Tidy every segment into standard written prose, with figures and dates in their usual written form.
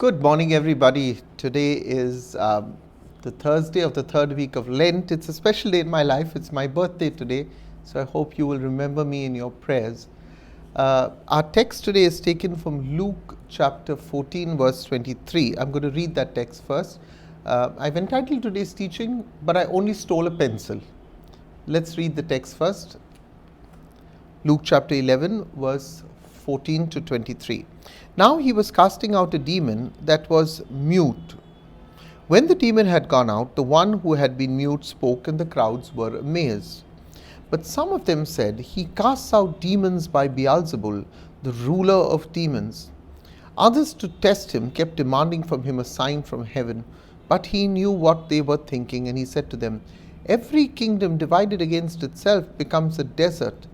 Good morning, everybody. Today is the Thursday of the third week of Lent. It's a special day in my life. It's my birthday today, so I hope you will remember me in your prayers. Our text today is taken from Luke chapter 14, verse 23. I'm going to read that text first. I've entitled today's teaching, But I Only Stole a Pencil. Let's read the text first. Luke chapter 11, verse 14 to 23. Now he was casting out a demon that was mute. When the demon had gone out, the one who had been mute spoke, and the crowds were amazed. But some of them said, He casts out demons by Beelzebul, the ruler of demons. Others, to test him, kept demanding from him a sign from heaven. But he knew what they were thinking, and he said to them, Every kingdom divided against itself becomes a desert,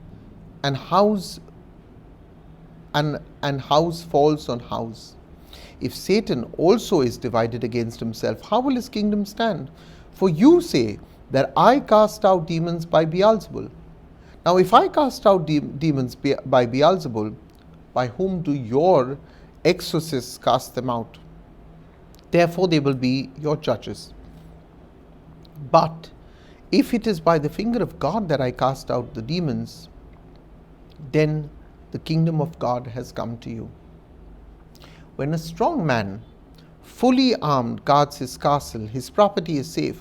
and house falls on house. If Satan also is divided against himself, how will his kingdom stand? For you say that I cast out demons by Beelzebul. Now if I cast out demons by Beelzebul, by whom do your exorcists cast them out? Therefore they will be your judges. But if it is by the finger of God that I cast out the demons, then the kingdom of God has come to you. When a strong man, fully armed, guards his castle, his property is safe.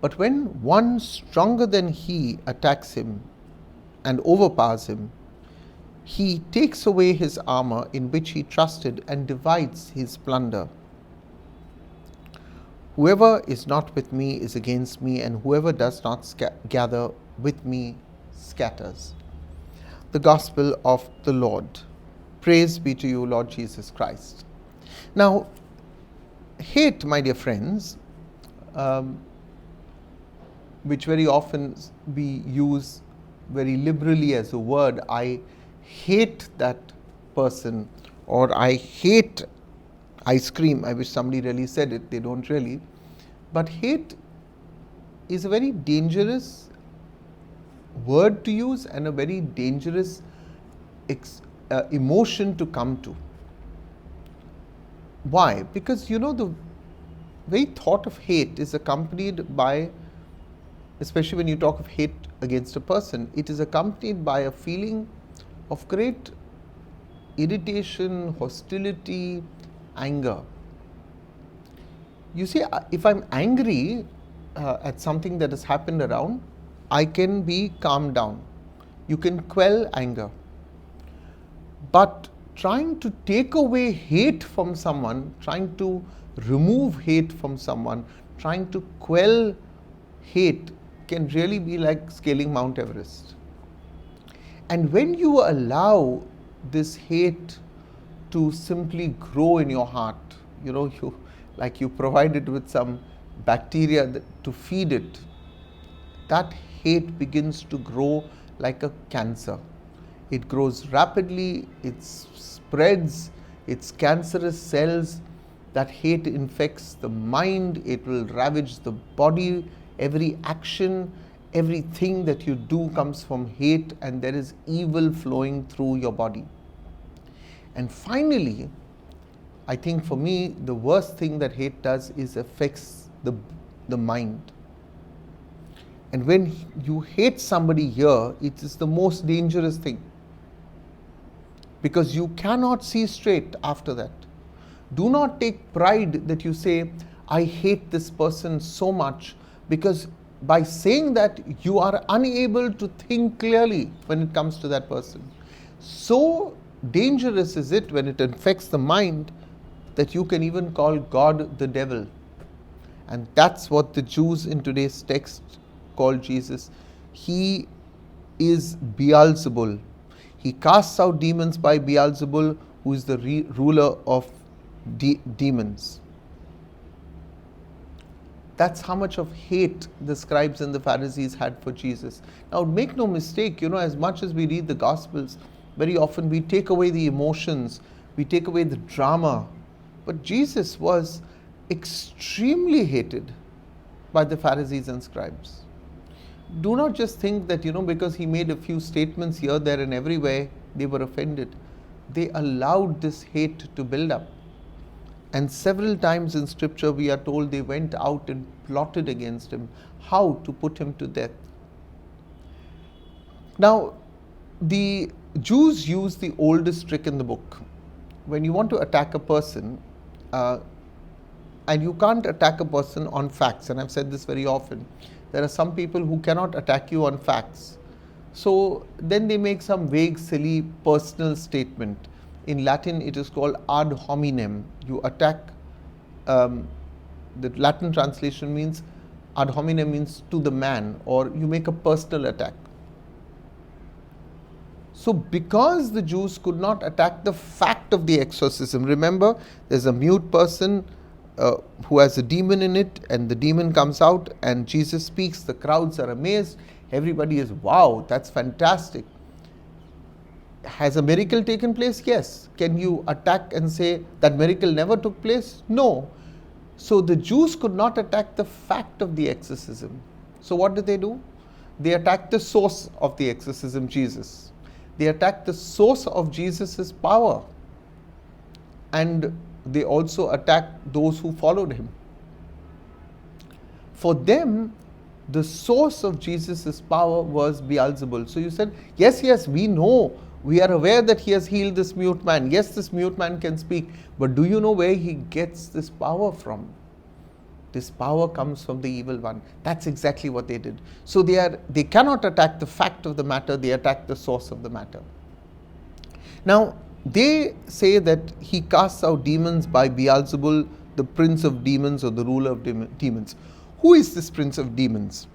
But when one stronger than he attacks him and overpowers him, he takes away his armor in which he trusted and divides his plunder. Whoever is not with me is against me, and whoever does not gather with me scatters. The Gospel of the Lord. Praise be to you, Lord Jesus Christ. Now, hate, my dear friends, which very often we use very liberally as a word, I hate that person, or I hate ice cream. I wish somebody really said it. They don't really. But hate is a very dangerous word to use and a very dangerous emotion to come to. Why? Because the very thought of hate is accompanied by, especially when you talk of hate against a person, it is accompanied by a feeling of great irritation, hostility, anger. You see, if I'm angry at something that has happened around, I can be calmed down. You can quell anger. But trying to take away hate from someone, trying to remove hate from someone, trying to quell hate can really be like scaling Mount Everest. And when you allow this hate to simply grow in your heart, you provide it with some bacteria to feed it, that hate begins to grow like a cancer. It grows rapidly, it spreads its cancerous cells. That hate infects the mind, it will ravage the body. Every action, everything that you do comes from hate, and there is evil flowing through your body. And finally, I think for me, the worst thing that hate does is affects the mind. And when you hate somebody here, it is the most dangerous thing, because you cannot see straight after that. Do not take pride that you say, I hate this person so much, because by saying that, you are unable to think clearly when it comes to that person. So dangerous is it when it infects the mind that you can even call God the devil. And that's what the Jews in today's text called Jesus. He is Beelzebul. He casts out demons by Beelzebul, who is the ruler of demons. That's how much of hate the scribes and the Pharisees had for Jesus. Now, make no mistake, as much as we read the Gospels, very often we take away the emotions, we take away the drama. But Jesus was extremely hated by the Pharisees and scribes. Do not just think that, because he made a few statements here, there and everywhere, they were offended. They allowed this hate to build up. And several times in scripture we are told they went out and plotted against him, how to put him to death. Now, the Jews use the oldest trick in the book. When you want to attack a person, and you can't attack a person on facts, and I've said this very often, there are some people who cannot attack you on facts. So then they make some vague, silly, personal statement. In Latin, it is called ad hominem. You attack, the Latin translation means, ad hominem means to the man, or you make a personal attack. So because the Jews could not attack the fact of the exorcism, remember, there's a mute person who has a demon in it, and the demon comes out and Jesus speaks, the crowds are amazed, everybody is, wow, that's fantastic. Has a miracle taken place? Yes. Can you attack and say that miracle never took place? No. So the Jews could not attack the fact of the exorcism. So what did they do? They attacked the source of the exorcism, Jesus. They attacked the source of Jesus' power. And they also attacked those who followed him. For them, the source of Jesus' power was Beelzebul. So you said, yes, we know. We are aware that he has healed this mute man. Yes, this mute man can speak. But do you know where he gets this power from? This power comes from the evil one. That's exactly what they did. So they cannot attack the fact of the matter. They attack the source of the matter. Now, they say that he casts out demons by Beelzebul, the prince of demons or the ruler of demons. Who is this prince of demons?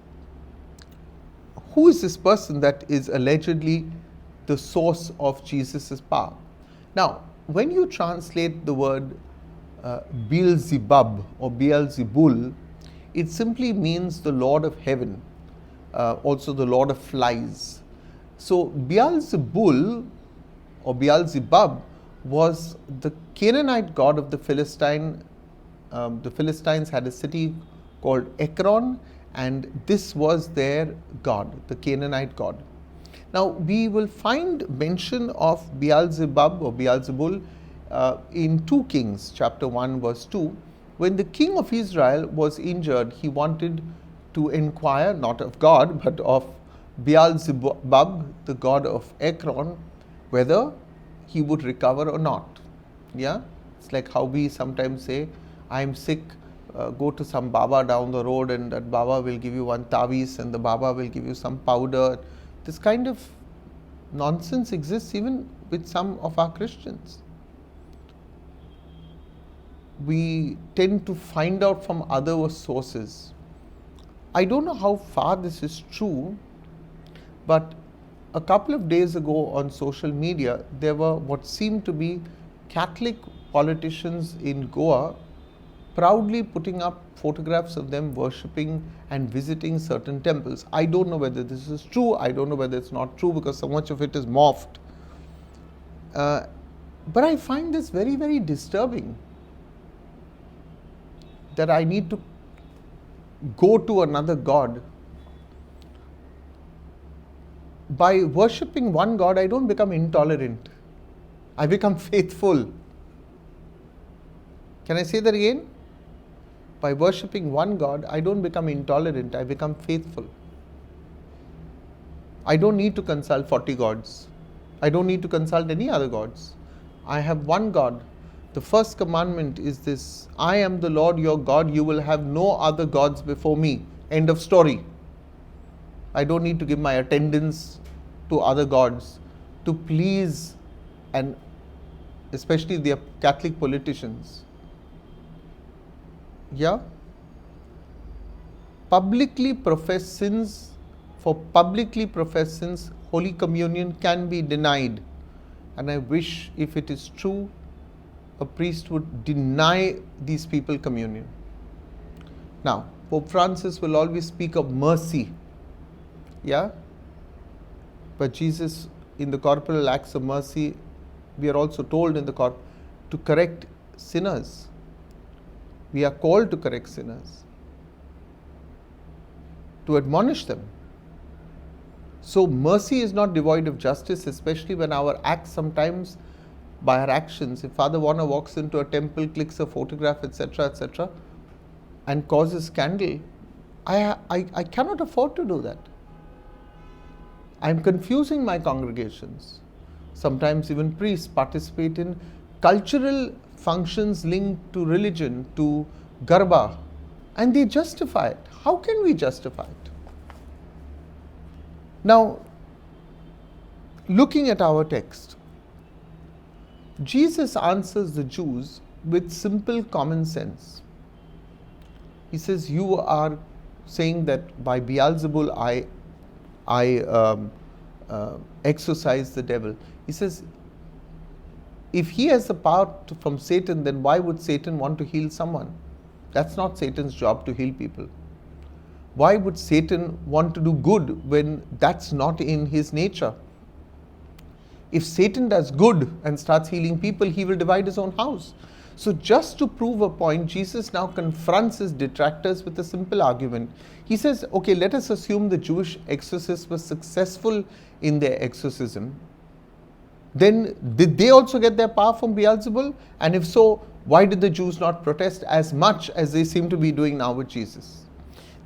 Who is this person that is allegedly the source of Jesus' power? Now, when you translate the word Beelzebub or Beelzebul, it simply means the Lord of heaven, also the Lord of flies. So Beelzebul or Beelzebub was the Canaanite god of the Philistine. The Philistines had a city called Ekron, and this was their god, the Canaanite god. Now, we will find mention of Beelzebub or Beelzebul in 2 Kings, chapter 1, verse 2. When the king of Israel was injured, he wanted to inquire, not of God, but of Beelzebub, the god of Ekron, whether he would recover or not. Yeah, it's like how we sometimes say, I'm sick, go to some Baba down the road, and that Baba will give you one tavis, and the Baba will give you some powder. This kind of nonsense exists even with some of our Christians. We tend to find out from other sources. I don't know how far this is true, but a couple of days ago on social media, there were what seemed to be Catholic politicians in Goa proudly putting up photographs of them worshipping and visiting certain temples. I don't know whether this is true. I don't know whether it's not true, because so much of it is morphed. But I find this very, very disturbing, that I need to go to another god. By worshipping one god, I don't become intolerant. I become faithful. Can I say that again? By worshipping one God, I don't become intolerant, I become faithful. I don't need to consult 40 gods. I don't need to consult any other gods. I have one God. The first commandment is this: I am the Lord your God, you will have no other gods before me. End of story. I don't need to give my attendance to other gods to please, and especially the Catholic politicians. Yeah, publicly professed sins, for publicly professed sins, Holy Communion can be denied. And I wish, if it is true, a priest would deny these people communion. Now, Pope Francis will always speak of mercy. Yeah, but Jesus, in the corporal acts of mercy, we are also told in the to correct sinners. We are called to correct sinners, to admonish them. So mercy is not devoid of justice, especially when our acts sometimes by our actions. If Father Warner walks into a temple, clicks a photograph, etc., and causes scandal, I cannot afford to do that. I'm confusing my congregations. Sometimes even priests participate in cultural functions linked to religion, to garba, and they justify it. How can we justify it? Now, looking at our text, Jesus answers the Jews with simple common sense. He says, you are saying that by Beelzebul I exorcise the devil. He says, if he has the power from Satan, then why would Satan want to heal someone? That's not Satan's job to heal people. Why would Satan want to do good when that's not in his nature? If Satan does good and starts healing people, he will divide his own house. So just to prove a point, Jesus now confronts his detractors with a simple argument. He says, okay, let us assume the Jewish exorcists were successful in their exorcism. Then did they also get their power from Beelzebul? And if so, why did the Jews not protest as much as they seem to be doing now with Jesus?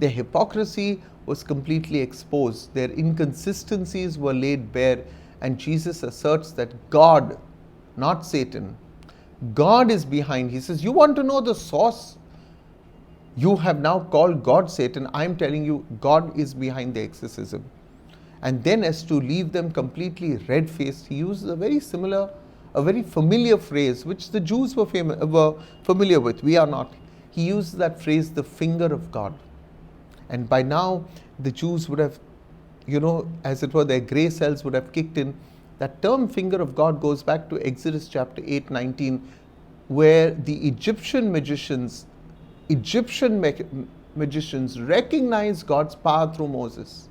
Their hypocrisy was completely exposed. Their inconsistencies were laid bare. And Jesus asserts that God, not Satan, God is behind. He says, you want to know the source? You have now called God Satan. I'm telling you, God is behind the exorcism. And then as to leave them completely red-faced, he uses a very familiar phrase, which the Jews were familiar with. We are not. He uses that phrase, the finger of God. And by now, the Jews would have, as it were, their grey cells would have kicked in. That term finger of God goes back to Exodus chapter 8:19, where the Egyptian magicians recognize God's power through Moses.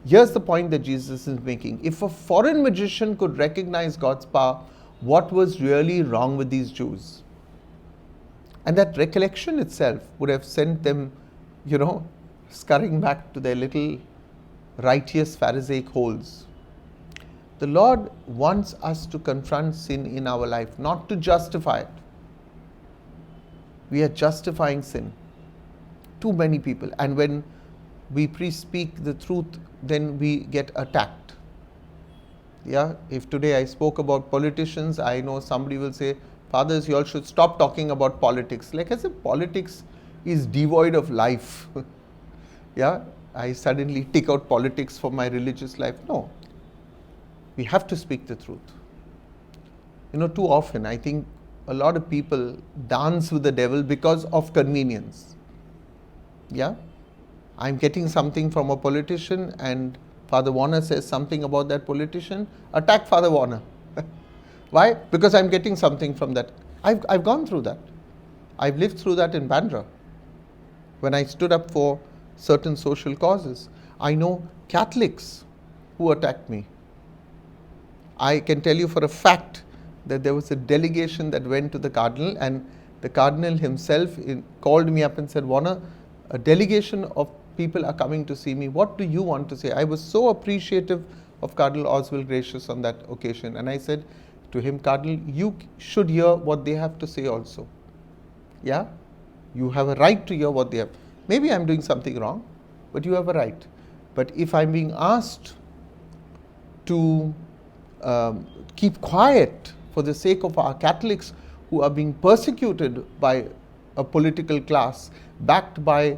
Here's the point that Jesus is making. If a foreign magician could recognize God's power, what was really wrong with these Jews? And that recollection itself would have sent them, scurrying back to their little righteous Pharisaic holes. The Lord wants us to confront sin in our life, not to justify it. We are justifying sin. Too many people. And when we speak the truth, then we get attacked. Yeah, if today I spoke about politicians, I know somebody will say, fathers, you all should stop talking about politics. Like as if politics is devoid of life. Yeah, I suddenly take out politics from my religious life. No. We have to speak the truth. Too often I think a lot of people dance with the devil because of convenience. Yeah? I'm getting something from a politician and Father Warner says something about that politician. Attack Father Warner. Why? Because I'm getting something from that. I've gone through that. I've lived through that in Bandra. When I stood up for certain social causes. I know Catholics who attacked me. I can tell you for a fact that there was a delegation that went to the Cardinal, and the Cardinal himself called me up and said, Warner, a delegation of people are coming to see me. What do you want to say? I was so appreciative of Cardinal Oswald Gracious on that occasion. And I said to him, Cardinal, you should hear what they have to say also. Yeah? You have a right to hear what they have. Maybe I'm doing something wrong, but you have a right. But if I'm being asked to keep quiet for the sake of our Catholics who are being persecuted by a political class, backed by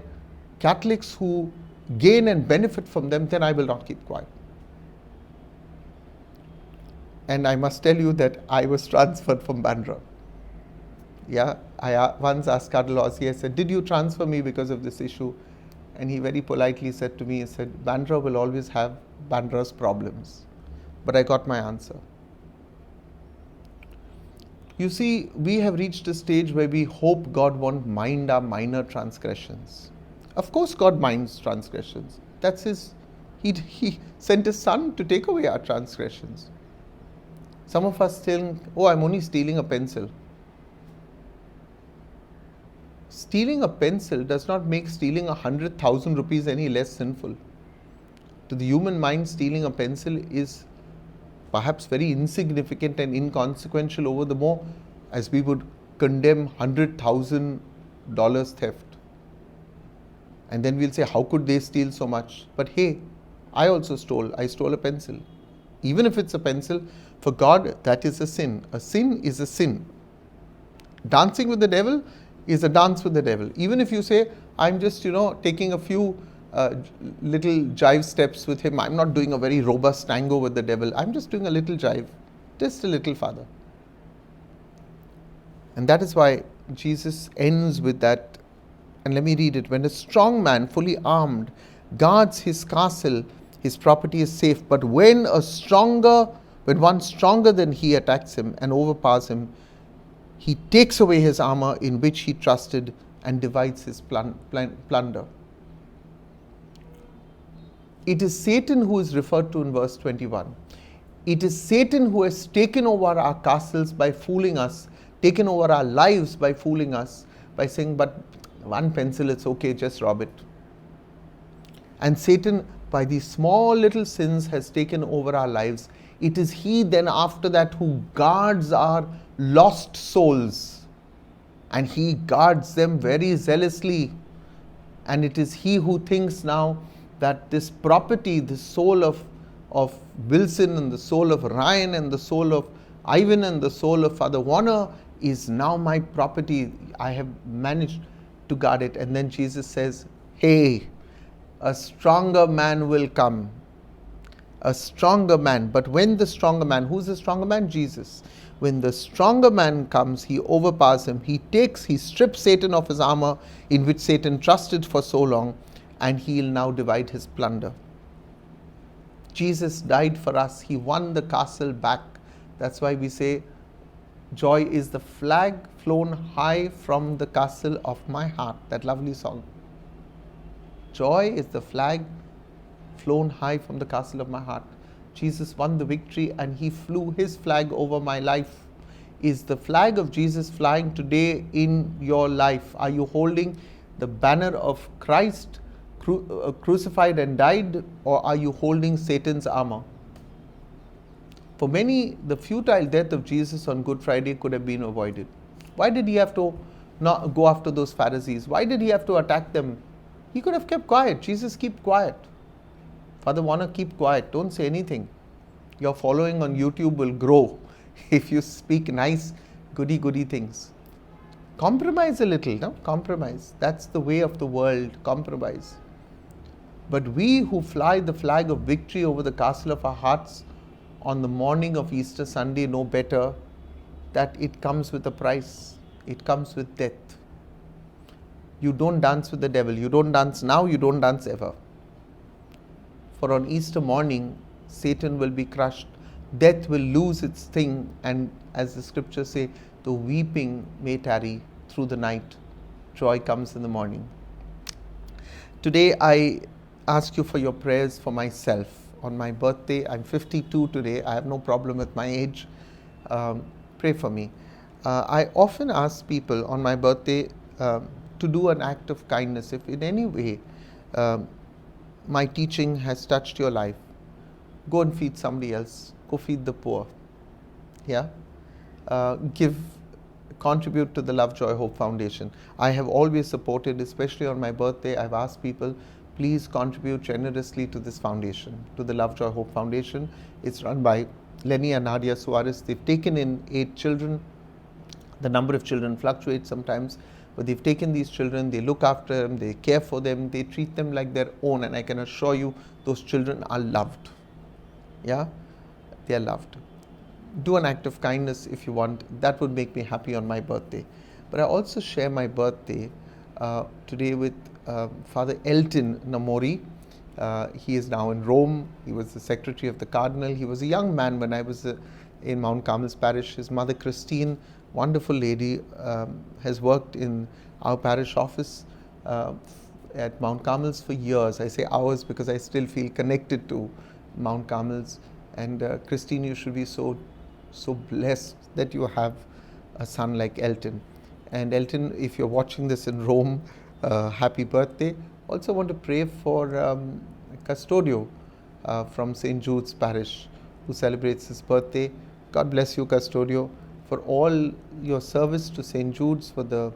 Catholics who gain and benefit from them, then I will not keep quiet. And I must tell you that I was transferred from Bandra. Yeah, I once asked Cardinal Ossi, I said, did you transfer me because of this issue? And he very politely said to me, he said, Bandra will always have Bandra's problems. But I got my answer. You see, we have reached a stage where we hope God won't mind our minor transgressions. Of course God minds transgressions. That's his, he sent his son to take away our transgressions. Some of us think, oh, I'm only stealing a pencil. Stealing a pencil does not make stealing 100,000 rupees any less sinful. To the human mind, stealing a pencil is perhaps very insignificant and inconsequential over the more as we would condemn $100,000 theft. And then we'll say, how could they steal so much? But hey, I also stole. I stole a pencil. Even if it's a pencil, for God, that is a sin. A sin is a sin. Dancing with the devil is a dance with the devil. Even if you say, I'm just, taking a few little jive steps with him. I'm not doing a very robust tango with the devil. I'm just doing a little jive. Just a little, Father. And that is why Jesus ends with that. And let me read it. When a strong man, fully armed, guards his castle, his property is safe. But when one stronger than he attacks him and overpowers him, he takes away his armor in which he trusted and divides his plunder. It is Satan who is referred to in verse 21. It is Satan who has taken over our castles by fooling us, taken over our lives by fooling us, by saying, but one pencil, it's okay, just rob it. And Satan, by these small little sins, has taken over our lives. It is he then after that who guards our lost souls. And he guards them very zealously. And it is he who thinks now that this property, the soul of Wilson and the soul of Ryan and the soul of Ivan and the soul of Father Warner is now my property. I have managed to guard it. And then Jesus says, hey, a stronger man will come. A stronger man. But when the stronger man, who's the stronger man? Jesus. When the stronger man comes, he overpowers him. He strips Satan of his armor in which Satan trusted for so long, and he'll now divide his plunder. Jesus died for us. He won the castle back. That's why we say, joy is the flag flown high from the castle of my heart. That lovely song. Joy is the flag flown high from the castle of my heart. Jesus won the victory and he flew his flag over my life. Is the flag of Jesus flying today in your life? Are you holding the banner of Christ crucified and died, or are you holding Satan's armor? For many, the futile death of Jesus on Good Friday could have been avoided. Why did he have to not go after those Pharisees? Why did he have to attack them? He could have kept quiet. Jesus, keep quiet. Father Warner, keep quiet. Don't say anything. Your following on YouTube will grow if you speak nice, goody things. Compromise a little, no? Compromise. That's the way of the world, compromise. But we who fly the flag of victory over the castle of our hearts on the morning of Easter Sunday know better that it comes with a price. It comes with death. You don't dance with the devil. You don't dance now, you don't dance ever. For on Easter morning, Satan will be crushed. Death will lose its sting, and as the scriptures say, the weeping may tarry through the night. Joy comes in the morning. Today I ask you for your prayers for myself. On my birthday, I'm 52 today. I have no problem with my age. Pray for me. I often ask people on my birthday to do an act of kindness. If in any way my teaching has touched your life, go and feed somebody else. Go feed the poor. Yeah? Contribute to the Love, Joy, Hope Foundation. I have always supported, especially on my birthday, I've asked people, please contribute generously to this foundation, to the Love, Joy, Hope Foundation. It's run by Lenny and Nadia Suarez. They've taken in 8 children. The number of children fluctuates sometimes, but they've taken these children, they look after them, they care for them, they treat them like their own, and I can assure you those children are loved. Yeah? They are loved. Do an act of kindness if you want. That would make me happy on my birthday. But I also share my birthday today with Father Elton Namori. He is now in Rome. He was the secretary of the Cardinal. He was a young man when I was in Mount Carmel's parish. His mother Christine, wonderful lady, has worked in our parish office at Mount Carmel's for years. I say ours because I still feel connected to Mount Carmel's. And Christine, you should be so blessed that you have a son like Elton. And Elton, if you're watching this in Rome, happy birthday. Also want to pray for Custodio from St. Jude's Parish, who celebrates his birthday. God bless you, Custodio, for all your service to St. Jude's for the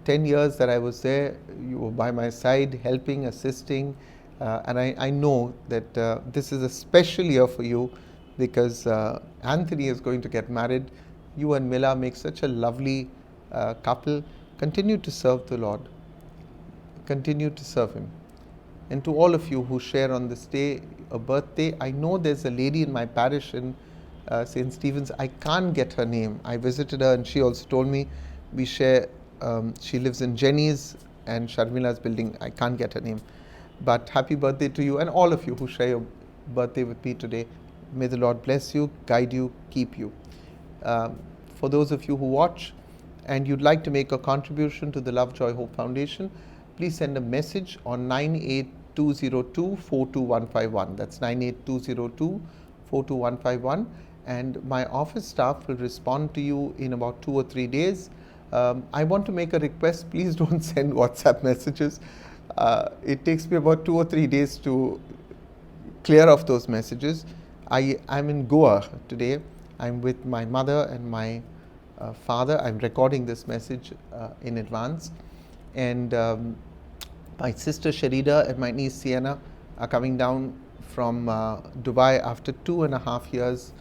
10 years that I was there. You were by my side, helping, assisting, and I know that this is a special year for you because Anthony is going to get married. You and Mila make such a lovely couple. Continue to serve the Lord. Continue to serve Him. And to all of you who share on this day a birthday, I know there's a lady in my parish in St. Stephen's. I can't get her name. I visited her and she also told me we share, she lives in Jenny's and Sharmila's building. I can't get her name. But happy birthday to you and all of you who share your birthday with me today. May the Lord bless you, guide you, keep you. For those of you who watch and you'd like to make a contribution to the Love, Joy, Hope Foundation, please send a message on 98202 42151. That's 98202 42151. And my office staff will respond to you in about 2 or 3 days. I want to make a request. Please don't send WhatsApp messages. It takes me about 2 or 3 days to clear off those messages. I'm in Goa today. I'm with my mother and my father. I'm recording this message in advance. And my sister Sharida and my niece Sienna are coming down from Dubai after 2.5 years.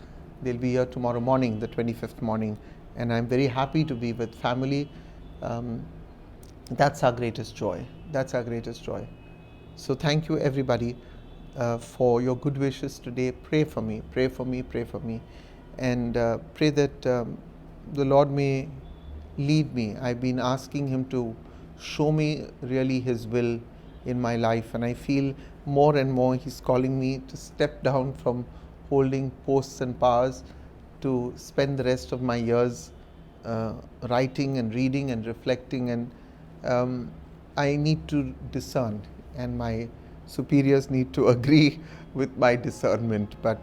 They'll be here tomorrow morning, the 25th morning. And I'm very happy to be with family. That's our greatest joy. That's our greatest joy. So thank you everybody for your good wishes today. Pray for me, pray for me, pray for me. And pray that the Lord may lead me. I've been asking Him to show me really His will in my life, and I feel more and more He's calling me to step down from holding posts and powers to spend the rest of my years writing and reading and reflecting, and I need to discern, and my superiors need to agree with my discernment, but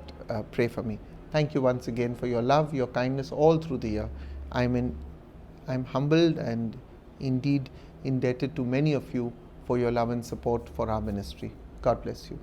pray for me. Thank you once again for your love, your kindness all through the year. I'm humbled and indeed indebted to many of you for your love and support for our ministry. God bless you.